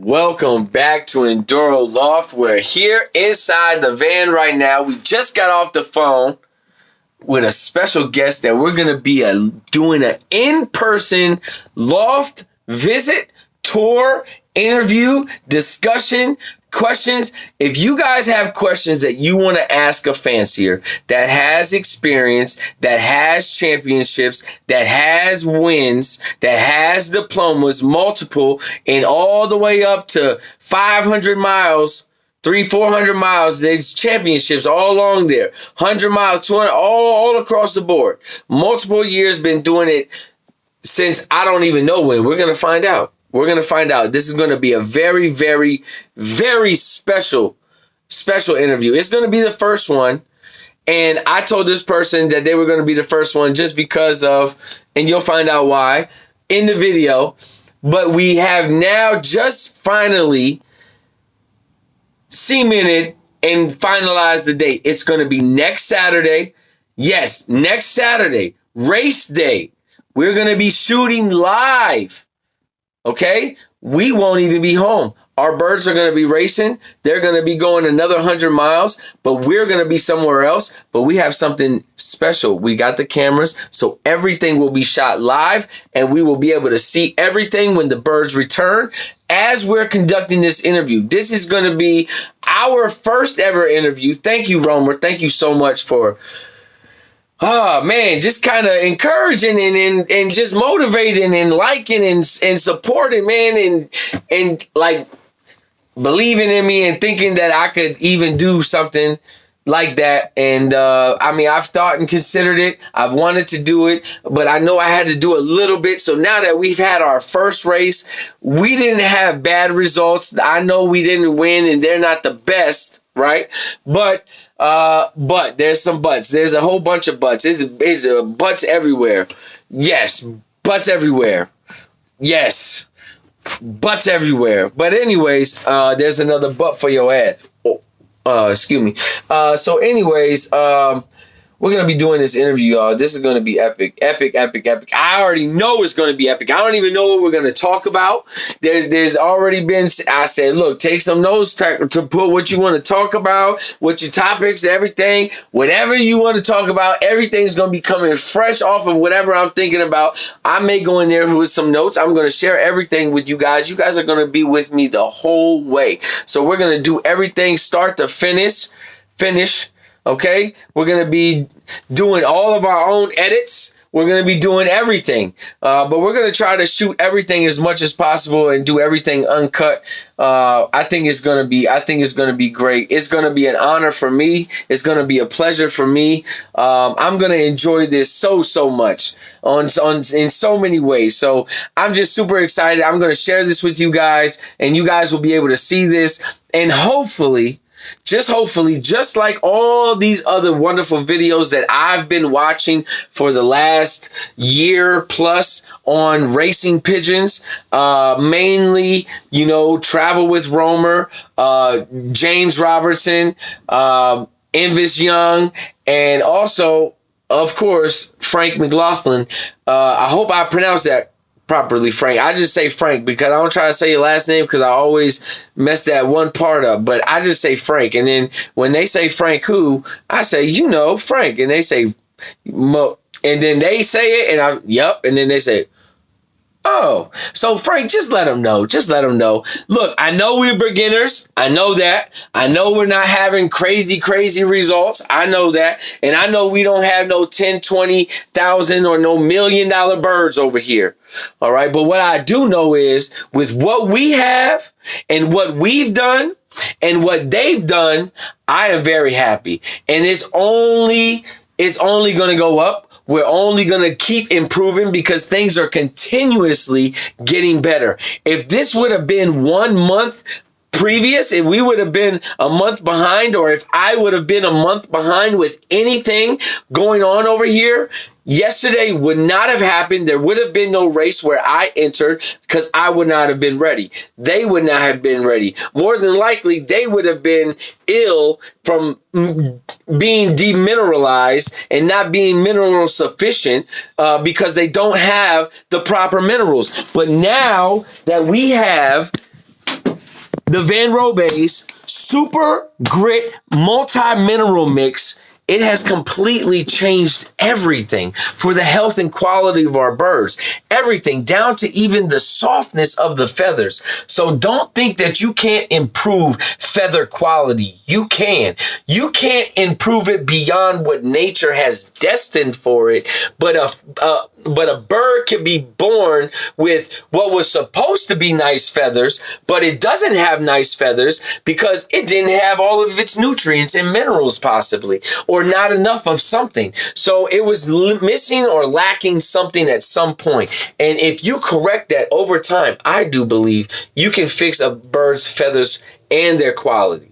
Welcome back to Enduro Loft. We're here inside the van right now. We just got off the phone with a special guest that we're going to be doing an in-person loft visit, tour, interview, discussion, questions. If you guys have questions that you want to ask a fancier that has experience, that has championships, that has wins, that has diplomas, multiple, and all the way up to 500 miles, 400 miles, there's championships all along there, 100 miles, 200, all across the board. Multiple years, been doing it since I don't even know when. We're going to find out. We're going to find out. This is going to be a very, very, very special interview. It's going to be the first one. And I told this person that they were going to be the first one just because of, and you'll find out why in the video. But we have now just finally cemented and finalized the date. It's going to be next Saturday. Yes, next Saturday, race day. We're going to be shooting live. Okay, we won't even be home. Our birds are going to be racing. They're going to be going another 100 miles, but we're going to be somewhere else. But we have something special. We got the cameras, so everything will be shot live, and we will be able to see everything when the birds return as we're conducting this interview. This is going to be our first ever interview. Thank you, Romer. Thank you so much for... Oh man, just kind of encouraging and just motivating and liking and supporting, man, and like believing in me and thinking that I could even do something like that. And I mean, I've thought and considered it. I've wanted to do it, but I know I had to do a little bit. So now that we've had our first race, we didn't have bad results. I know we didn't win, and they're not the best. Right, but there's some buts. There's a whole bunch of buts. There's butts everywhere. Yes, butts everywhere. Yes, butts everywhere. But anyways, there's another butt for your ad. Excuse me. So anyways, we're going to be doing this interview, y'all. This is going to be epic. Epic, epic, epic. I already know it's going to be epic. I don't even know what we're going to talk about. There's already been, I said, look, take some notes to put what you want to talk about, what your topics, everything, whatever you want to talk about, everything's going to be coming fresh off of whatever I'm thinking about. I may go in there with some notes. I'm going to share everything with you guys. You guys are going to be with me the whole way. So we're going to do everything start to finish. Okay, we're going to be doing all of our own edits. We're going to be doing everything, but we're going to try to shoot everything as much as possible and do everything uncut. I think it's going to be great. It's going to be an honor for me. It's going to be a pleasure for me. I'm going to enjoy this so much in so many ways. So I'm just super excited. I'm going to share this with you guys, and you guys will be able to see this, and hopefully, just like all these other wonderful videos that I've been watching for the last year plus on racing pigeons, mainly, Travel with Romer, James Robertson, Invis Young, and also, of course, Frank McLaughlin. I hope I pronounced that properly, Frank. I just say Frank because I don't try to say your last name because I always mess that one part up. But I just say Frank. And then when they say Frank who, I say, Frank. And they say, Mo. And then they say it, and yep. And then they say, oh, so Frank, just let them know. Just let them know. Look, I know we're beginners. I know that. I know we're not having crazy results. I know that. And I know we don't have no 10, 20,000 or no $1 million birds over here. All right. But what I do know is with what we have and what we've done and what they've done, I am very happy. And it's only going to go up. We're only going to keep improving because things are continuously getting better. If this would have been 1 month previous, if we would have been a month behind, or if I would have been a month behind with anything going on over here, yesterday would not have happened. There would have been no race where I entered because I would not have been ready. They would not have been ready. More than likely, they would have been ill from being demineralized and not being mineral sufficient because they don't have the proper minerals. But now that we have the Van Robe's Super Grit Multi-Mineral Mix, it has completely changed everything for the health and quality of our birds. Everything, down to even the softness of the feathers. So don't think that you can't improve feather quality. You can. You can't improve it beyond what nature has destined for it. But a bird can be born with what was supposed to be nice feathers, but it doesn't have nice feathers because it didn't have all of its nutrients and minerals possibly, or not enough of something. So it was missing or lacking something at some point. And if you correct that over time, I do believe you can fix a bird's feathers and their quality.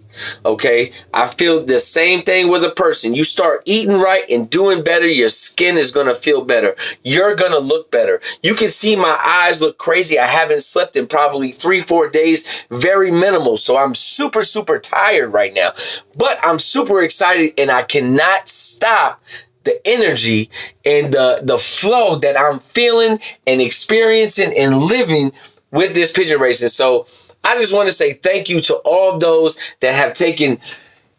Okay, I feel the same thing with a person. You start eating right and doing better, your skin is going to feel better. You're going to look better. You can see my eyes look crazy. I haven't slept in probably 3-4 days, very minimal. So I'm super, super tired right now, but I'm super excited and I cannot stop the energy and the flow that I'm feeling and experiencing and living with this pigeon racing. So I just want to say thank you to all of those that have taken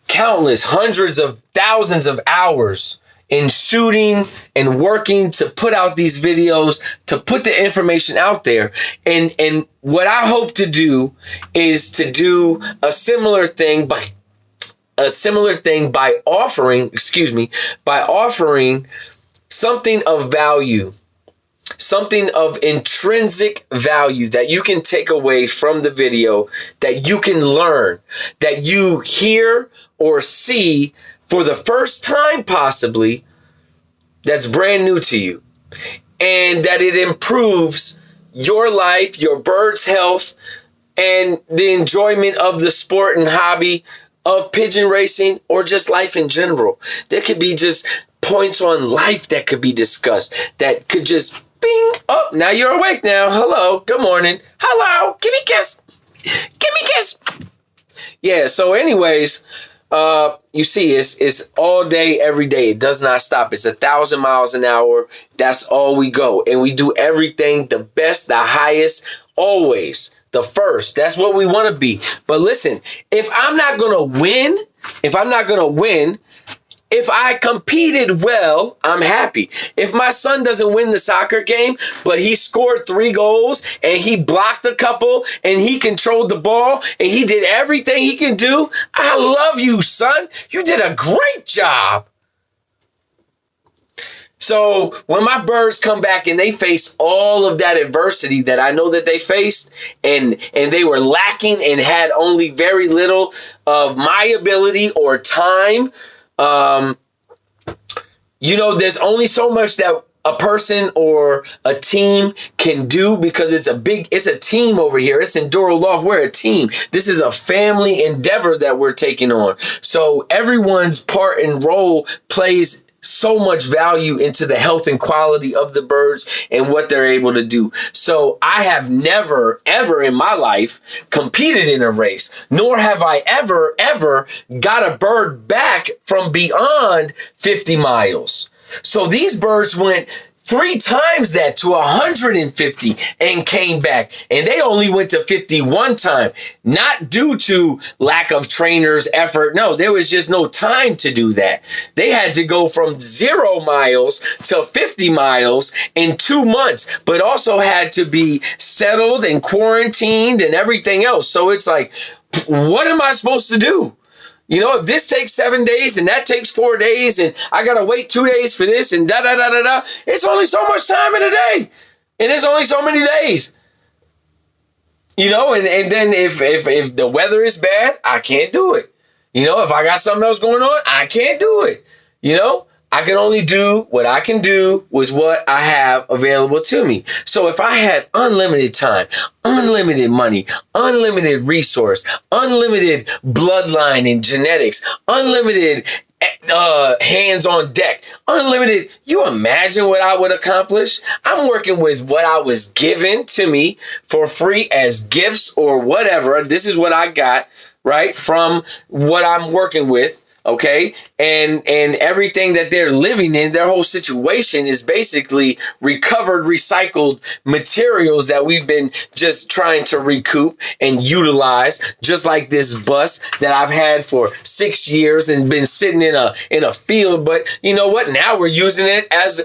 countless hundreds of thousands of hours in shooting and working to put out these videos, to put the information out there. And what I hope to do is to do a similar thing by offering something of value. Something of intrinsic value that you can take away from the video, that you can learn, that you hear or see for the first time possibly, that's brand new to you, and that it improves your life, your bird's health, and the enjoyment of the sport and hobby of pigeon racing, or just life in general. There could be just points on life that could be discussed that could just bing. Oh, now you're awake now. Hello. Good morning. Hello. Give me a kiss. Give me a kiss. Yeah. So anyways, you see, it's all day, every day. It does not stop. It's 1,000 miles an hour. That's all we go. And we do everything the best, the highest, always the first. That's what we want to be. But listen, if I'm not going to win, if I competed well, I'm happy. If my son doesn't win the soccer game, but he scored 3 goals and he blocked a couple and he controlled the ball and he did everything he can do, I love you, son. You did a great job. So when my birds come back and they face all of that adversity that I know that they faced, and they were lacking and had only very little of my ability or time, there's only so much that a person or a team can do, because it's a team over here. It's Enduro Loft. We're a team. This is a family endeavor that we're taking on. So everyone's part and role plays so much value into the health and quality of the birds and what they're able to do. So I have never, ever in my life competed in a race, nor have I ever got a bird back from beyond 50 miles. So these birds went 3 times that to 150 and came back, and they only went to 50 one time, not due to lack of trainers' effort. No, there was just no time to do that. They had to go from 0 miles to 50 miles in 2 months, but also had to be settled and quarantined and everything else. So it's like, what am I supposed to do? If this takes 7 days and that takes 4 days and I got to wait 2 days for this and da-da-da-da-da, it's only so much time in a day. And it's only so many days. And then if the weather is bad, I can't do it. If I got something else going on, I can't do it. I can only do what I can do with what I have available to me. So if I had unlimited time, unlimited money, unlimited resource, unlimited bloodline and genetics, unlimited hands on deck, unlimited, you imagine what I would accomplish? I'm working with what I was given to me for free as gifts or whatever. This is what I got, right, from what I'm working with. Okay, and everything that they're living in, their whole situation is basically recovered, recycled materials that we've been just trying to recoup and utilize. Just like this bus that I've had for 6 years and been sitting in a field, but you know what? Now we're using it as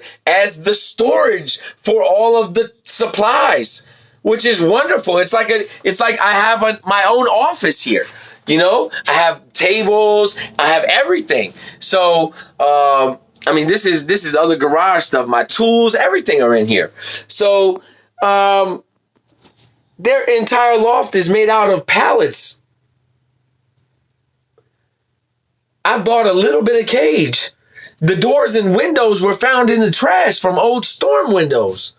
the storage for all of the supplies, which is wonderful. It's like I have my own office here. You know, I have tables, I have everything. So, I mean, this is other garage stuff. My tools, everything are in here. So, their entire loft is made out of pallets. I bought a little bit of cage. The doors and windows were found in the trash from old storm windows.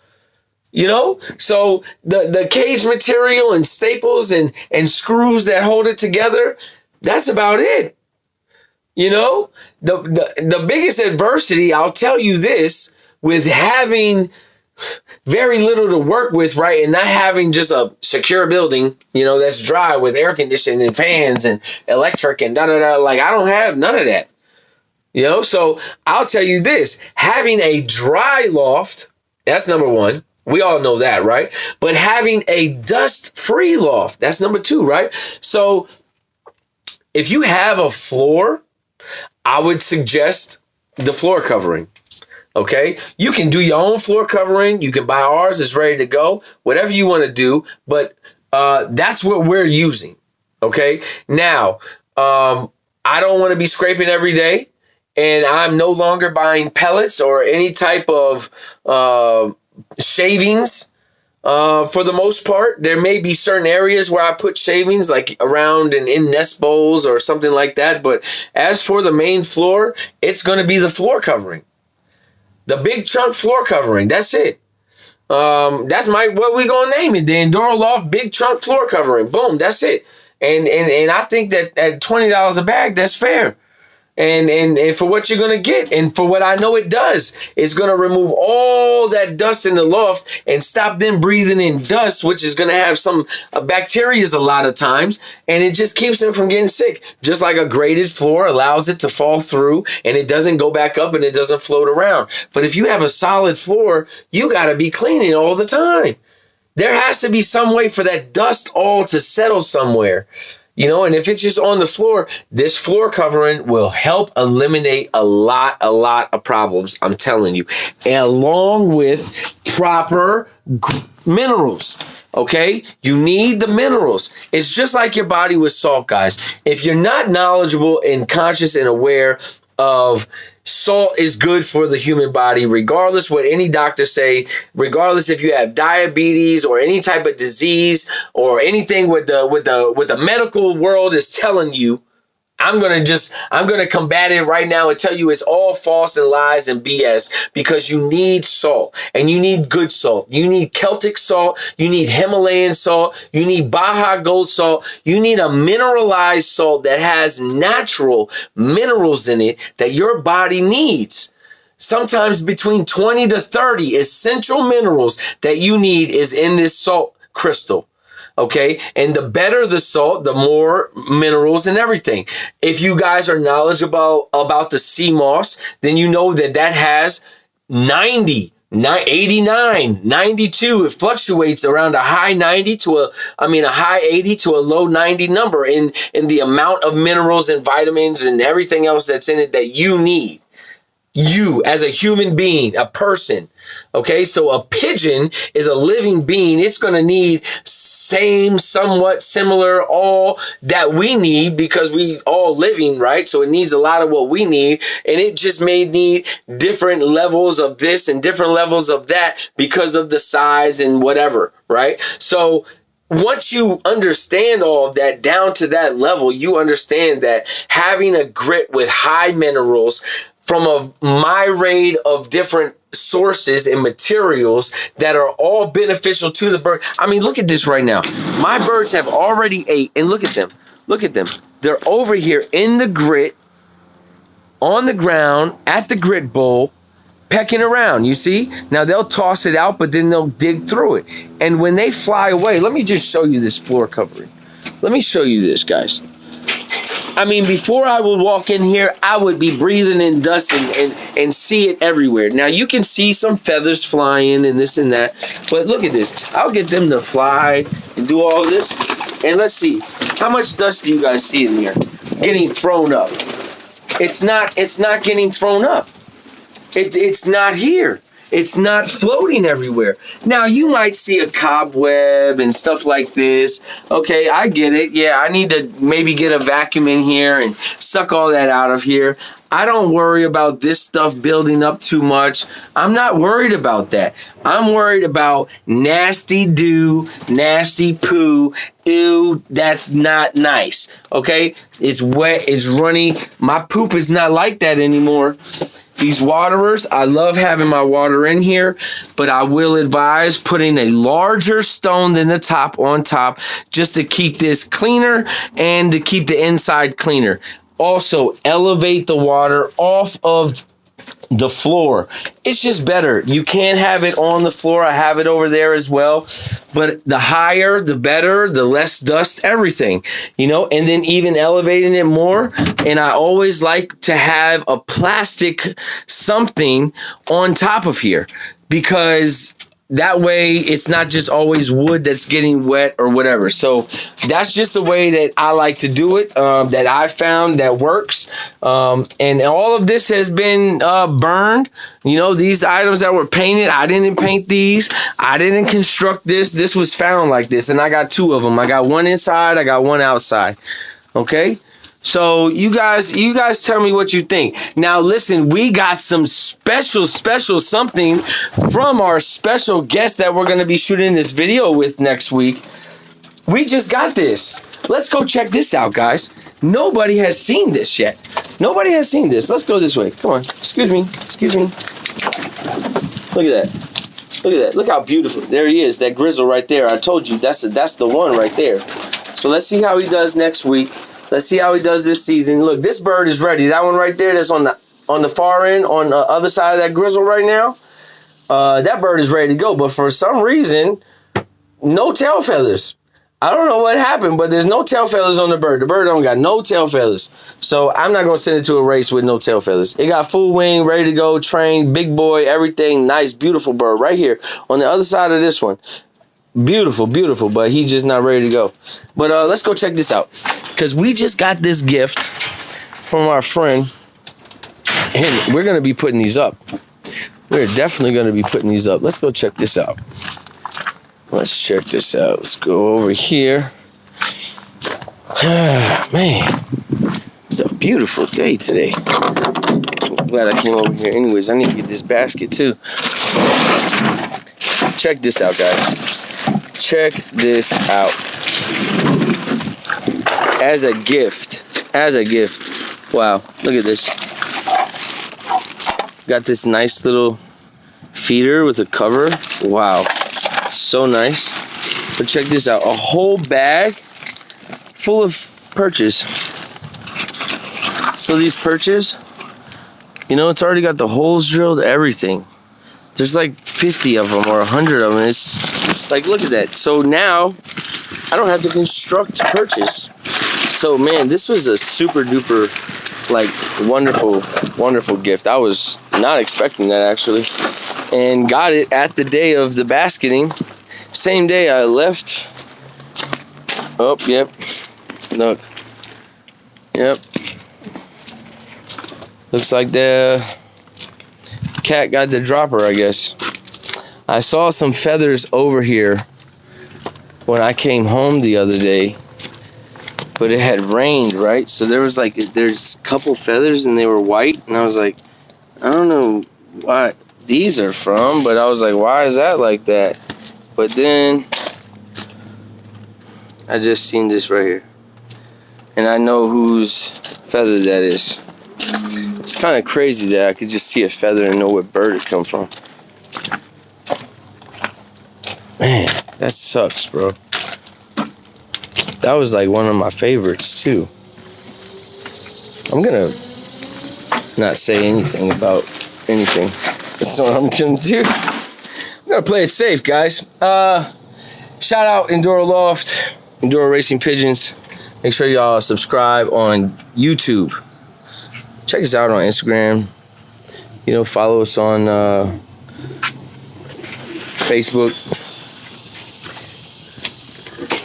You know, so the cage material and staples and screws that hold it together, that's about it. You know, the biggest adversity, I'll tell you this, with having very little to work with, right, and not having just a secure building, you know, that's dry with air conditioning and fans and electric and da-da-da, like I don't have none of that. You know, so I'll tell you this, having a dry loft, that's number one. We all know that, right? But having a dust-free loft, that's number two, right? So if you have a floor, I would suggest the floor covering, okay? You can do your own floor covering. You can buy ours. It's ready to go. Whatever you want to do, but that's what we're using, okay? Now, I don't want to be scraping every day, and I'm no longer buying pellets or any type of shavings. For the most part, there may be certain areas where I put shavings, like around and in nest bowls or something like that. But as for the main floor, it's going to be the floor covering, the big chunk floor covering. That's it. That's what we gonna name it, the Enduro Loft Big Chunk Floor Covering. Boom, that's it. And I think that at $20 a bag, that's fair. And for what you're going to get, and for what I know it does, it's going to remove all that dust in the loft and stop them breathing in dust, which is going to have some bacteria a lot of times, and it just keeps them from getting sick. Just like a graded floor allows it to fall through, and it doesn't go back up and it doesn't float around. But if you have a solid floor, you got to be cleaning all the time. There has to be some way for that dust all to settle somewhere. You know, and if it's just on the floor, this floor covering will help eliminate a lot of problems, I'm telling you, along with proper minerals. Okay, you need the minerals. It's just like your body with salt, guys. If you're not knowledgeable and conscious and aware of salt is good for the human body, regardless what any doctor say, regardless if you have diabetes or any type of disease or anything what the medical world is telling you, I'm gonna combat it right now and tell you it's all false and lies and BS, because you need salt, and you need good salt. You need Celtic salt, you need Himalayan salt, you need Baja Gold salt, you need a mineralized salt that has natural minerals in it that your body needs. Sometimes between 20 to 30 essential minerals that you need is in this salt crystal. Okay, and the better the salt, the more minerals and everything. If you guys are knowledgeable about the sea moss, then you know that has 90, 89, 92. It fluctuates around a high 90 to a high 80 to a low 90 number in the amount of minerals and vitamins and everything else that's in it that you need. You as a human being, a person. Okay, so a pigeon is a living being. It's going to need somewhat similar, all that we need, because we all living, right? So it needs a lot of what we need, and it just may need different levels of this and different levels of that because of the size and whatever, right? So once you understand all of that down to that level, you understand that having a grit with high minerals from a myriad of different sources and materials that are all beneficial to the bird. I mean, look at this right now. My birds have already ate, and look at them. Look at them. They're over here in the grit, on the ground, at the grit bowl, pecking around, you see? Now, they'll toss it out, but then they'll dig through it. And when they fly away, let me just show you this floor covering. Let me show you this, guys. I mean, before I would walk in here, I would be breathing in dust and see it everywhere. Now, you can see some feathers flying and this and that, but look at this. I'll get them to fly and do all this. And let's see, how much dust do you guys see in here getting thrown up? It's not getting thrown up. It's not here. It's not floating everywhere. Now, you might see a cobweb and stuff like this. Okay, I get it. Yeah, I need to maybe get a vacuum in here and suck all that out of here. I don't worry about this stuff building up too much. I'm not worried about that. I'm worried about nasty dew, nasty poo. Ew, that's not nice. Okay, it's wet, it's runny. My poop is not like that anymore. These waterers, I love having my water in here, but I will advise putting a larger stone than the top on top just to keep this cleaner and to keep the inside cleaner. Also, elevate the water off of the floor. It's just better. You can't have it on the floor. I have it over there as well. But the higher, the better, the less dust, everything, you know, and then even elevating it more. And I always like to have a plastic something on top of here because that way it's not just always wood that's getting wet or whatever. So that's just the way that I like to do it, that I found that works. And all of this has been burned. You know, these items that were painted, I didn't paint these. I didn't construct this. This was found like this. And I got two of them. I got one inside. I got one outside. Okay. So you guys tell me what you think. Now listen, we got some special something from our special guest that we're going to be shooting this video with next week. We just got this. Let's go check this out, guys. Nobody has seen this yet. Nobody has seen this. Let's go this way. Come on. Excuse me. Look at that. Look at that. Look how beautiful. There he is. That grizzle right there. I told you that's the one right there. So let's see how he does next week. Let's see how he does this season. Look, this bird is ready. That one right there that's on the far end, on the other side of that grizzle right now, that bird is ready to go. But for some reason, no tail feathers. I don't know what happened, but there's no tail feathers on the bird. The bird don't got no tail feathers. So I'm not going to send it to a race with no tail feathers. It got full wing, ready to go, trained, big boy, everything. Nice, beautiful bird right here on the other side of this one. Beautiful, but he's just not ready to go. But let's go check this out, because we just got this gift from our friend, and we're going to be putting these up. We're definitely going to be putting these up. Let's go check this out. Let's check this out. Let's go over here. Man, it's a beautiful day today. I'm glad I came over here. Anyways, I need to get this basket too. Check this out, guys. Check this out. As a gift. Wow, look at this. Got this nice little feeder with a cover. Wow, so nice. But check this out. A whole bag full of perches. So these perches, you know, it's already got the holes drilled, everything. There's like 50 of them or 100 of them. It's like, look at that. So now I don't have to construct perches. So man, this was a super duper, like, wonderful gift. I was not expecting that actually, and got it at the day of the basketing. Same day I left. Oh, yep. Look. Yep. Looks like the cat got the dropper, I guess. I saw some feathers over here when I came home the other day, but it had rained, right? So there's a couple feathers and they were white, and I was like, I don't know what these are from, but I was like, why is that like that? But then I just seen this right here, and I know whose feather that is. It's kind of crazy that I could just see a feather and know what bird it come from. Man, that sucks, bro. That was like one of my favorites too. I'm gonna not say anything about anything. That's what I'm gonna do. I'm gonna play it safe, guys. Shout out Enduro Loft, Enduro Racing Pigeons, Make sure y'all subscribe on YouTube. Check us out on Instagram. You know, follow us on Facebook.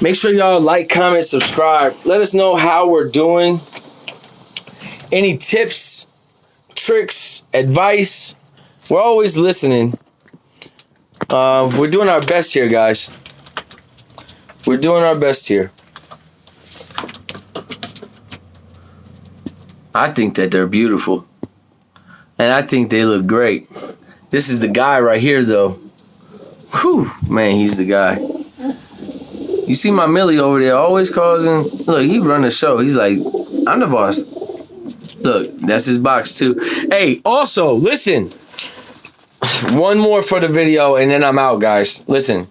Make sure y'all like, comment, subscribe. Let us know how we're doing. Any tips, tricks, advice. We're always listening. We're doing our best here, guys. We're doing our best here. I think that they're beautiful. And I think they look great. This is the guy right here, though. Whew, man, he's the guy. You see my Millie over there always causing... Look, he run the show. He's like, I'm the boss. Look, that's his box, too. Hey, also, listen. One more for the video, and then I'm out, guys. Listen.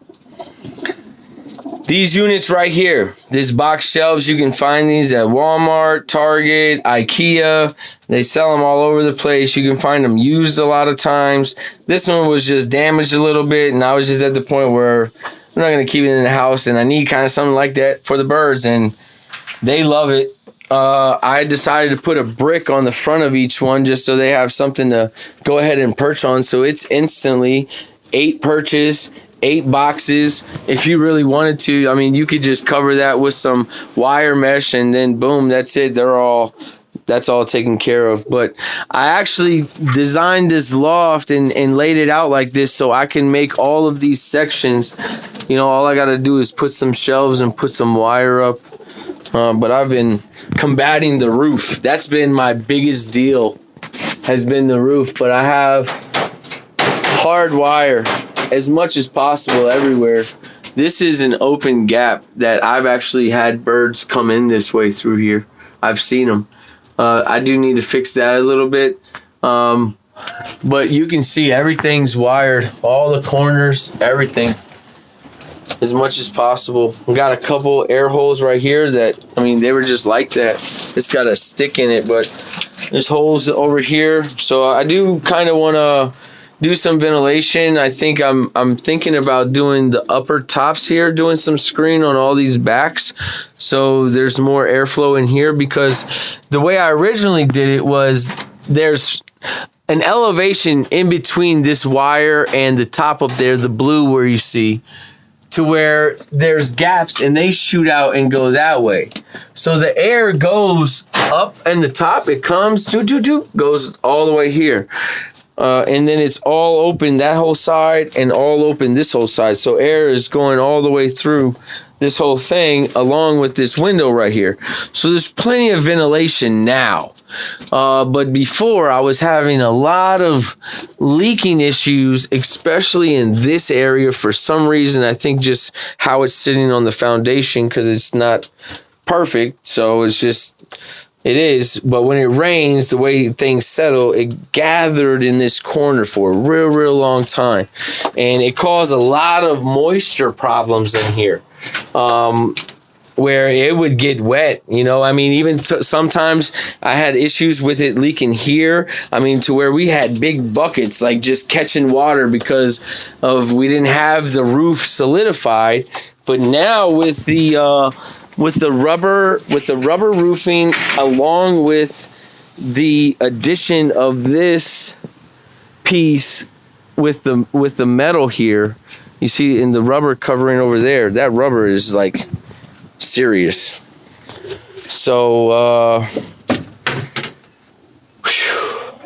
These units right here, this box shelves, you can find these at Walmart, Target, IKEA. They sell them all over the place. You can find them used a lot of times. This one was just damaged a little bit, and I was just at the point where I'm not going to keep it in the house, and I need kind of something like that for the birds, and they love it. I decided to put a brick on the front of each one just so they have something to go ahead and perch on, so it's instantly 8 perches, 8 boxes. If you really wanted to, I mean, you could just cover that with some wire mesh and then boom, that's it. That's all taken care of. But I actually designed this loft and laid it out like this so I can make all of these sections. You know, all I got to do is put some shelves and put some wire up. But I've been combating the roof. That's been my biggest deal, has been the roof. But I have hard wire as much as possible everywhere. This is an open gap that I've actually had birds come in this way through here. I've seen them. I do need to fix that a little bit. But you can see everything's wired. All the corners, everything. As much as possible. We got a couple air holes right here that, I mean, they were just like that. It's got a stick in it, but there's holes over here. So I do kind of want to do some ventilation. I think I'm thinking about doing the upper tops here, doing some screen on all these backs so there's more airflow in here, because the way I originally did it was there's an elevation in between this wire and the top up there, the blue where you see, to where there's gaps and they shoot out and go that way. So the air goes up and the top, it comes, goes all the way here. And then it's all open that whole side and all open this whole side. So air is going all the way through this whole thing along with this window right here. So there's plenty of ventilation now. But before I was having a lot of leaking issues, especially in this area for some reason. I think just how it's sitting on the foundation because it's not perfect. So it's just... It is, but when it rains, the way things settle, it gathered in this corner for a real long time. And it caused a lot of moisture problems in here, where it would get wet, you know. I mean, even sometimes I had issues with it leaking here. I mean, to where we had big buckets, like just catching water because of we didn't have the roof solidified. But now with the rubber roofing, along with the addition of this piece with the metal here, you see in the rubber covering over there, that rubber is like serious. So I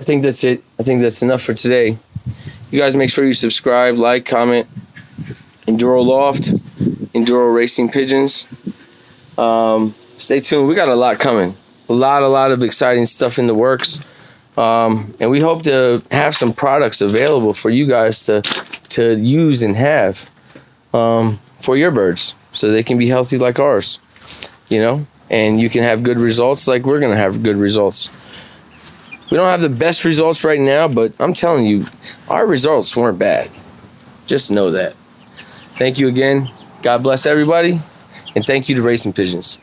think that's it. I think that's enough for today. You guys make sure you subscribe, like, comment. Enduro Loft, Enduro Racing Pigeons. Stay tuned. We got a lot coming. A lot of exciting stuff in the works. And we hope to have some products available for you guys to use and have for your birds so they can be healthy like ours, you know, and you can have good results like we're going to have good results. We don't have the best results right now, but I'm telling you, our results weren't bad. Just know that. Thank you again. God bless everybody. And thank you to Racing Pigeons.